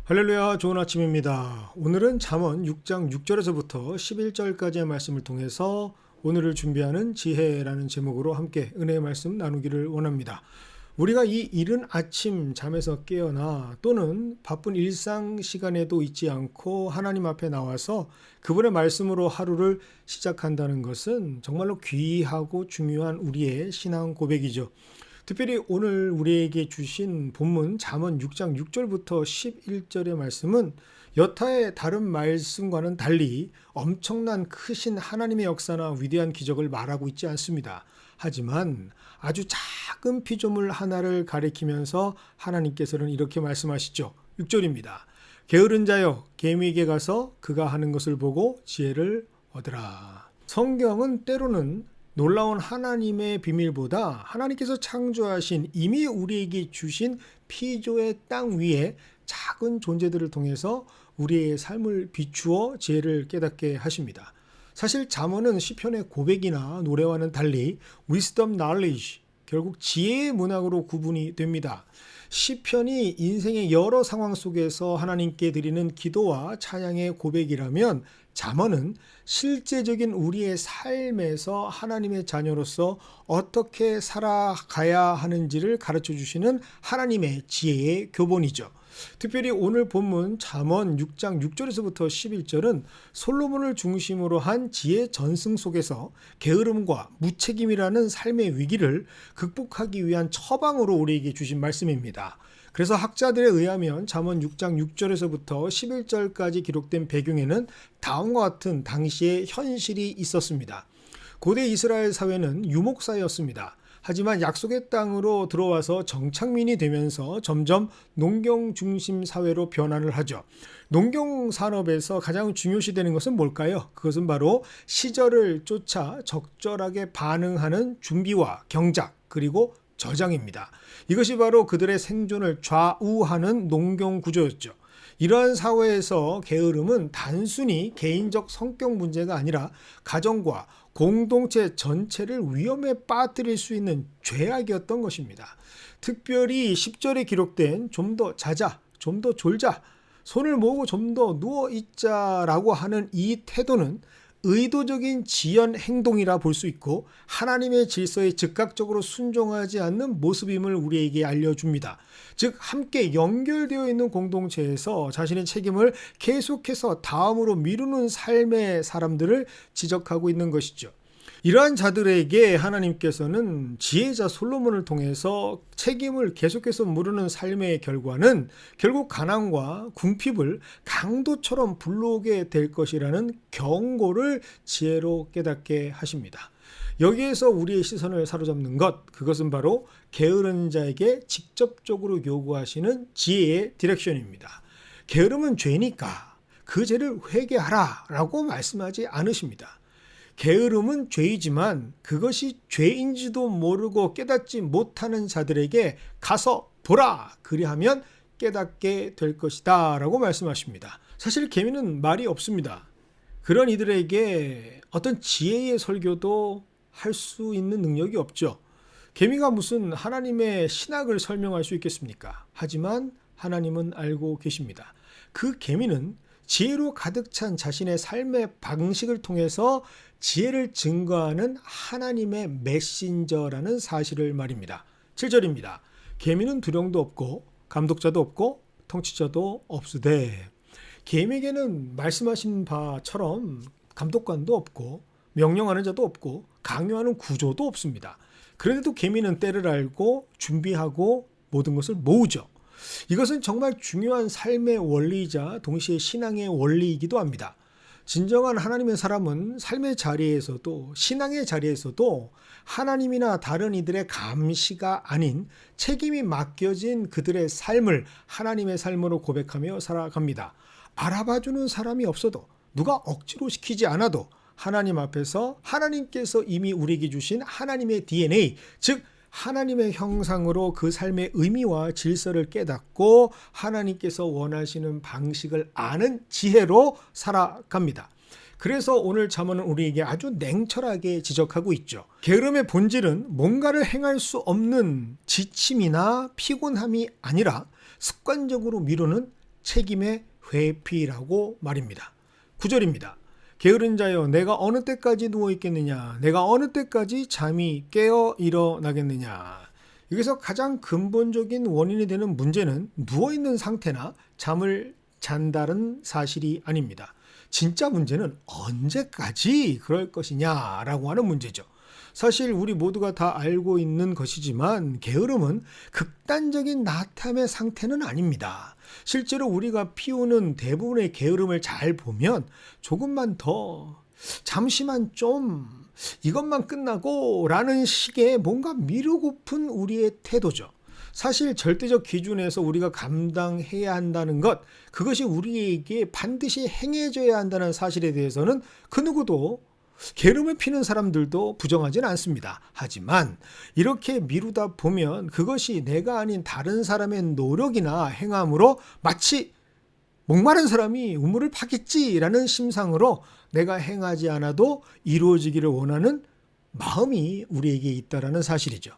할렐루야, 좋은 아침입니다. 오늘은 잠언 6장 6절에서부터 11절까지의 말씀을 통해서 오늘을 준비하는 지혜라는 제목으로 함께 은혜의 말씀 나누기를 원합니다. 우리가 이 이른 아침 잠에서 깨어나 또는 바쁜 일상 시간에도 잊지 않고 하나님 앞에 나와서 그분의 말씀으로 하루를 시작한다는 것은 정말로 귀하고 중요한 우리의 신앙 고백이죠. 특별히 오늘 우리에게 주신 본문 잠언 6장 6절부터 11절의 말씀은 여타의 다른 말씀과는 달리 엄청난 크신 하나님의 역사나 위대한 기적을 말하고 있지 않습니다. 하지만 아주 작은 피조물 하나를 가리키면서 하나님께서는 이렇게 말씀하시죠. 6절입니다. 게으른 자여 개미에게 가서 그가 하는 것을 보고 지혜를 얻으라. 성경은 때로는 놀라운 하나님의 비밀보다 하나님께서 창조하신 이미 우리에게 주신 피조의 땅 위에 작은 존재들을 통해서 우리의 삶을 비추어 지혜를 깨닫게 하십니다. 사실 잠언은 시편의 고백이나 노래와는 달리 wisdom knowledge, 결국 지혜의 문학으로 구분이 됩니다. 시편이 인생의 여러 상황 속에서 하나님께 드리는 기도와 찬양의 고백이라면 잠언은 실제적인 우리의 삶에서 하나님의 자녀로서 어떻게 살아가야 하는지를 가르쳐 주시는 하나님의 지혜의 교본이죠. 특별히 오늘 본문 잠언 6장 6절에서부터 11절은 솔로몬을 중심으로 한 지혜 전승 속에서 게으름과 무책임이라는 삶의 위기를 극복하기 위한 처방으로 우리에게 주신 말씀입니다. 그래서 학자들에 의하면 잠언 6장 6절에서부터 11절까지 기록된 배경에는 다음과 같은 당시의 현실이 있었습니다. 고대 이스라엘 사회는 유목사였습니다. 하지만 약속의 땅으로 들어와서 정착민이 되면서 점점 농경 중심 사회로 변화를 하죠. 농경 산업에서 가장 중요시되는 것은 뭘까요? 그것은 바로 시절을 쫓아 적절하게 반응하는 준비와 경작, 그리고 저장입니다. 이것이 바로 그들의 생존을 좌우하는 농경 구조였죠. 이러한 사회에서 게으름은 단순히 개인적 성격 문제가 아니라 가정과 공동체 전체를 위험에 빠뜨릴 수 있는 죄악이었던 것입니다. 특별히 10절에 기록된 좀 더 자자, 좀 더 졸자, 손을 모으고 좀 더 누워 있자라고 하는 이 태도는 의도적인 지연 행동이라 볼 수 있고 하나님의 질서에 즉각적으로 순종하지 않는 모습임을 우리에게 알려줍니다. 즉 함께 연결되어 있는 공동체에서 자신의 책임을 계속해서 다음으로 미루는 삶의 사람들을 지적하고 있는 것이죠. 이러한 자들에게 하나님께서는 지혜자 솔로몬을 통해서 책임을 계속해서 물으는 삶의 결과는 결국 가난과 궁핍을 강도처럼 불러오게 될 것이라는 경고를 지혜로 깨닫게 하십니다. 여기에서 우리의 시선을 사로잡는 것, 그것은 바로 게으른 자에게 직접적으로 요구하시는 지혜의 디렉션입니다. 게으름은 죄니까 그 죄를 회개하라 라고 말씀하지 않으십니다. 게으름은 죄이지만 그것이 죄인지도 모르고 깨닫지 못하는 자들에게 가서 보라, 그리하면 깨닫게 될 것이다 라고 말씀하십니다. 사실 개미는 말이 없습니다. 그런 이들에게 어떤 지혜의 설교도 할 수 있는 능력이 없죠. 개미가 무슨 하나님의 신학을 설명할 수 있겠습니까? 하지만 하나님은 알고 계십니다. 그 개미는 지혜로 가득 찬 자신의 삶의 방식을 통해서 지혜를 증거하는 하나님의 메신저라는 사실을 말입니다. 7절입니다. 개미는 두령도 없고 감독자도 없고 통치자도 없으되. 개미에게는 말씀하신 바처럼 감독관도 없고 명령하는 자도 없고 강요하는 구조도 없습니다. 그런데도 개미는 때를 알고 준비하고 모든 것을 모으죠. 이것은 정말 중요한 삶의 원리이자 동시에 신앙의 원리이기도 합니다. 진정한 하나님의 사람은 삶의 자리에서도 신앙의 자리에서도 하나님이나 다른 이들의 감시가 아닌 책임이 맡겨진 그들의 삶을 하나님의 삶으로 고백하며 살아갑니다. 알아봐주는 사람이 없어도 누가 억지로 시키지 않아도 하나님 앞에서 하나님께서 이미 우리에게 주신 하나님의 DNA, 즉 하나님의 형상으로 그 삶의 의미와 질서를 깨닫고 하나님께서 원하시는 방식을 아는 지혜로 살아갑니다. 그래서 오늘 잠언은 우리에게 아주 냉철하게 지적하고 있죠. 게으름의 본질은 뭔가를 행할 수 없는 지침이나 피곤함이 아니라 습관적으로 미루는 책임의 회피라고 말입니다. 9절입니다. 게으른 자여 내가 어느 때까지 누워있겠느냐, 내가 어느 때까지 잠이 깨어 일어나겠느냐. 여기서 가장 근본적인 원인이 되는 문제는 누워있는 상태나 잠을 잔다는 사실이 아닙니다. 진짜 문제는 언제까지 그럴 것이냐라고 하는 문제죠. 사실 우리 모두가 다 알고 있는 것이지만 게으름은 극단적인 나태함의 상태는 아닙니다. 실제로 우리가 피우는 대부분의 게으름을 잘 보면 조금만 더, 잠시만 좀, 이것만 끝나고 라는 식의 뭔가 미루고픈 우리의 태도죠. 사실 절대적 기준에서 우리가 감당해야 한다는 것, 그것이 우리에게 반드시 행해져야 한다는 사실에 대해서는 그 누구도, 게으름을 피는 사람들도 부정하지는 않습니다. 하지만 이렇게 미루다 보면 그것이 내가 아닌 다른 사람의 노력이나 행함으로 마치 목마른 사람이 우물을 파겠지라는 심상으로 내가 행하지 않아도 이루어지기를 원하는 마음이 우리에게 있다는 사실이죠.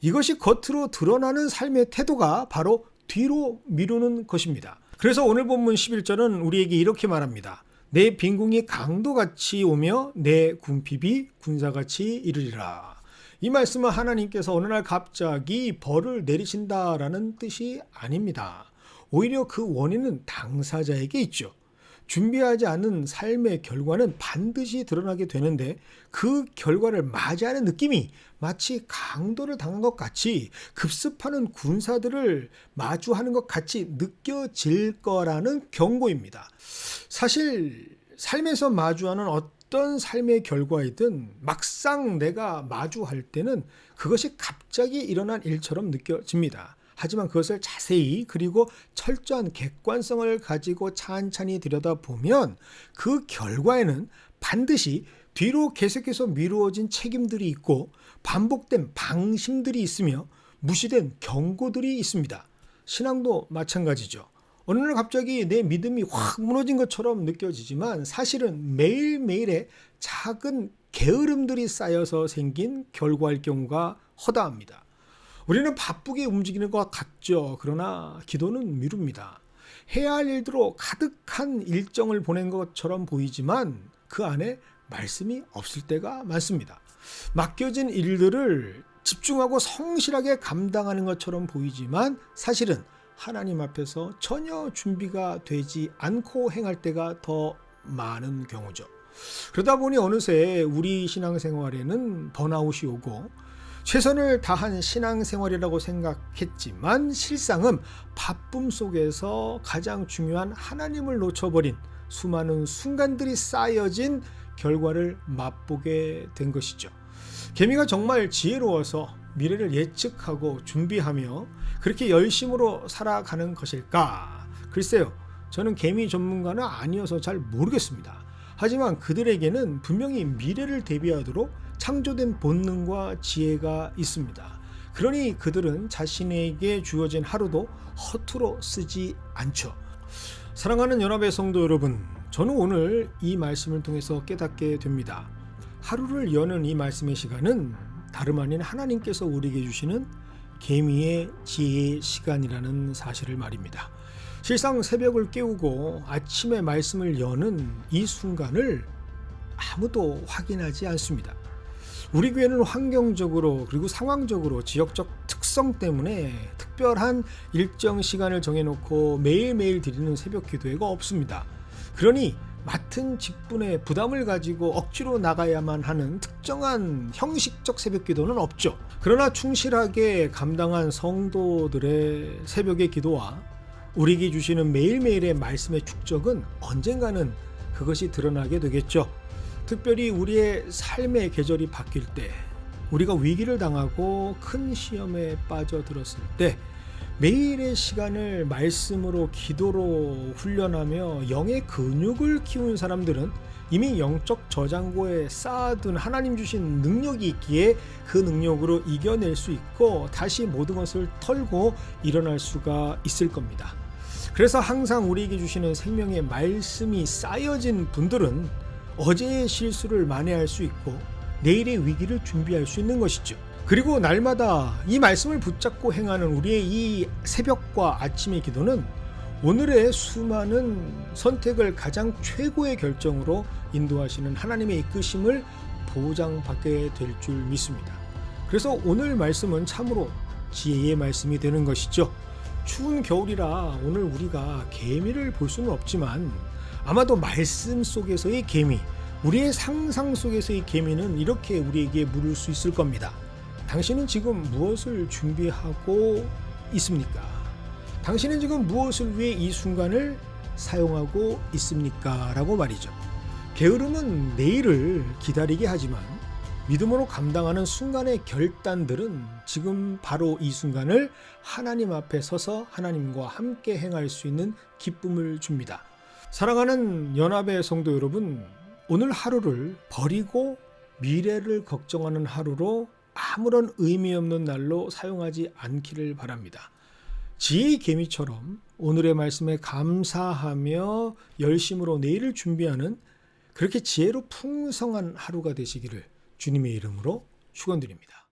이것이 겉으로 드러나는 삶의 태도가 바로 뒤로 미루는 것입니다. 그래서 오늘 본문 11절은 우리에게 이렇게 말합니다. 내 빈궁이 강도같이 오며 내 궁핍이 군사같이 이르리라. 이 말씀은 하나님께서 어느 날 갑자기 벌을 내리신다라는 뜻이 아닙니다. 오히려 그 원인은 당사자에게 있죠. 준비하지 않은 삶의 결과는 반드시 드러나게 되는데 그 결과를 맞이하는 느낌이 마치 강도를 당한 것 같이, 급습하는 군사들을 마주하는 것 같이 느껴질 거라는 경고입니다. 사실 삶에서 마주하는 어떤 삶의 결과이든 막상 내가 마주할 때는 그것이 갑자기 일어난 일처럼 느껴집니다. 하지만 그것을 자세히 그리고 철저한 객관성을 가지고 찬찬히 들여다보면 그 결과에는 반드시 뒤로 계속해서 미루어진 책임들이 있고 반복된 방심들이 있으며 무시된 경고들이 있습니다. 신앙도 마찬가지죠. 어느 날 갑자기 내 믿음이 확 무너진 것처럼 느껴지지만 사실은 매일매일의 작은 게으름들이 쌓여서 생긴 결과일 경우가 허다합니다. 우리는 바쁘게 움직이는 것 같죠. 그러나 기도는 미룹니다. 해야 할 일들로 가득한 일정을 보낸 것처럼 보이지만 그 안에 말씀이 없을 때가 많습니다. 맡겨진 일들을 집중하고 성실하게 감당하는 것처럼 보이지만 사실은 하나님 앞에서 전혀 준비가 되지 않고 행할 때가 더 많은 경우죠. 그러다 보니 어느새 우리 신앙생활에는 번아웃이 오고 최선을 다한 신앙생활이라고 생각했지만 실상은 바쁨 속에서 가장 중요한 하나님을 놓쳐버린 수많은 순간들이 쌓여진 결과를 맛보게 된 것이죠. 개미가 정말 지혜로워서 미래를 예측하고 준비하며 그렇게 열심으로 살아가는 것일까? 글쎄요, 저는 개미 전문가는 아니어서 잘 모르겠습니다. 하지만 그들에게는 분명히 미래를 대비하도록 창조된 본능과 지혜가 있습니다. 그러니 그들은 자신에게 주어진 하루도 허투루 쓰지 않죠. 사랑하는 연합의 성도 여러분, 저는 오늘 이 말씀을 통해서 깨닫게 됩니다. 하루를 여는 이 말씀의 시간은 다름 아닌 하나님께서 우리에게 주시는 개미의 지혜의 시간이라는 사실을 말입니다. 실상 새벽을 깨우고 아침에 말씀을 여는 이 순간을 아무도 확인하지 않습니다. 우리 교회는 환경적으로 그리고 상황적으로 지역적 특성 때문에 특별한 일정 시간을 정해놓고 매일매일 드리는 새벽 기도회가 없습니다. 그러니 맡은 직분에 부담을 가지고 억지로 나가야만 하는 특정한 형식적 새벽 기도는 없죠. 그러나 충실하게 감당한 성도들의 새벽의 기도와 우리에게 주시는 매일매일의 말씀의 축적은 언젠가는 그것이 드러나게 되겠죠. 특별히 우리의 삶의 계절이 바뀔 때, 우리가 위기를 당하고 큰 시험에 빠져들었을 때 매일의 시간을 말씀으로 기도로 훈련하며 영의 근육을 키운 사람들은 이미 영적 저장고에 쌓아둔 하나님 주신 능력이 있기에 그 능력으로 이겨낼 수 있고 다시 모든 것을 털고 일어날 수가 있을 겁니다. 그래서 항상 우리에게 주시는 생명의 말씀이 쌓여진 분들은 어제의 실수를 만회할 수 있고 내일의 위기를 준비할 수 있는 것이죠. 그리고 날마다 이 말씀을 붙잡고 행하는 우리의 이 새벽과 아침의 기도는 오늘의 수많은 선택을 가장 최고의 결정으로 인도하시는 하나님의 이끄심을 보장받게 될 줄 믿습니다. 그래서 오늘 말씀은 참으로 지혜의 말씀이 되는 것이죠. 추운 겨울이라 오늘 우리가 개미를 볼 수는 없지만 아마도 말씀 속에서의 개미, 우리의 상상 속에서의 개미는 이렇게 우리에게 물을 수 있을 겁니다. 당신은 지금 무엇을 준비하고 있습니까? 당신은 지금 무엇을 위해 이 순간을 사용하고 있습니까? 라고 말이죠. 게으름은 내일을 기다리게 하지만 믿음으로 감당하는 순간의 결단들은 지금 바로 이 순간을 하나님 앞에 서서 하나님과 함께 행할 수 있는 기쁨을 줍니다. 사랑하는 연합의 성도 여러분, 오늘 하루를 버리고 미래를 걱정하는 하루로 아무런 의미 없는 날로 사용하지 않기를 바랍니다. 지혜의 개미처럼 오늘의 말씀에 감사하며 열심으로 내일을 준비하는 그렇게 지혜로 풍성한 하루가 되시기를 주님의 이름으로 축원드립니다.